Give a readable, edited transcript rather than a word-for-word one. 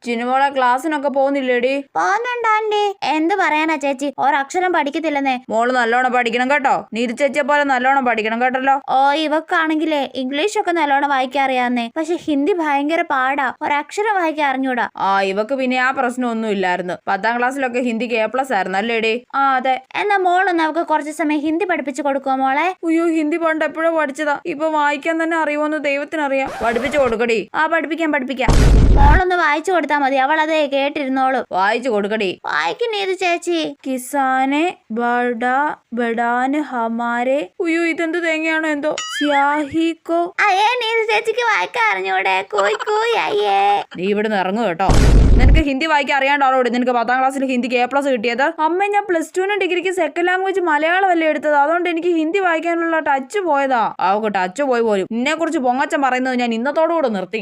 ചിന്നുമോളെ ക്ലാസ്സിനൊക്കെ പോകുന്നില്ലേടി? പോകുന്നുണ്ട് ആന്റി. എന്ത് പറയാനാ ചേച്ചി, ഒരക്ഷരം പഠിക്കത്തില്ലെന്നേ. മോള് നല്ലോണം പഠിക്കണം കേട്ടോ. നീതി ചേച്ചിയെ പോലെ നല്ലോണം പഠിക്കണം കേട്ടല്ലോ. ഓ, ഇവക്കാണെങ്കിലേ ഇംഗ്ലീഷ് ഒക്കെ നല്ലോണം വായിക്കാൻ അറിയാന്നേ. പക്ഷെ ഹിന്ദി ഭയങ്കര പാടാ, ഒരക്ഷരം വായിക്കാൻ അറിഞ്ഞൂടാ. ഇവക്ക് പിന്നെ ആ പ്രശ്നമൊന്നും ഇല്ലായിരുന്നു. 10ാം ക്ലാസ്സിലൊക്കെ ഹിന്ദിക്ക് A+ ആയിരുന്നു അല്ലേടി? അതെ. എന്നാ മോളൊന്ന് അവക്ക് കുറച്ച് സമയം ഹിന്ദി പഠിപ്പിച്ചു കൊടുക്കുമോ മോളെ? അയ്യോ, ഹിന്ദി പണ്ട് എപ്പോഴും പഠിച്ചതാ. ഇപ്പൊ വായിക്കാൻ തന്നെ അറിയുമോന്ന് ദൈവത്തിനറിയാം. പഠിപ്പിച്ചു കൊടുക്കടി. പഠിപ്പിക്കാം. മോളൊന്ന് വായിച്ചു കൊടുത്താ മതി, അവൾ അതേ കേട്ടിരുന്നോളൂ. വായിച്ചു കൊടുക്കടി. വായിക്കും നീതു ചേച്ചി. കിസാനെ ബഡാ ബഡാന് ഹമാരെ. അയ്യോ, ഇതെന്ത് തേങ്ങയാണോ എന്തോ. സ്യാഹിക്കോ. അയ്യേ, നീതു ചേച്ചിക്ക് വായിക്കാൻ അറിഞ്ഞൂടെ? കൂയ് കൂയ് അയ്യേ. നീ ഇവിടുന്ന് ഇറങ്ങും കേട്ടോ. നിനക്ക് ഹിന്ദി വായിക്കാൻ അറിയാണ്ടാണോ നിനക്ക് 10ാം ക്ലാസ്സിൽ ഹിന്ദിക്ക് A+ കിട്ടിയത്? അമ്മ, ഞാൻ +2 ഡിഗ്രിക്ക് സെക്കൻഡ് ലാംഗ്വേജ് മലയാളമല്ലേ എടുത്തത്. അതുകൊണ്ട് എനിക്ക് ഹിന്ദി വായിക്കാനുള്ള ടച്ച് പോയതാ. അവക്ക് ടച്ച് പോയി പോലും. നിന്നെ കുറിച്ച് പൊങ്ങച്ചം പറയുന്നത് ഞാൻ ഇന്നത്തോടുകൂടെ നിർത്തി.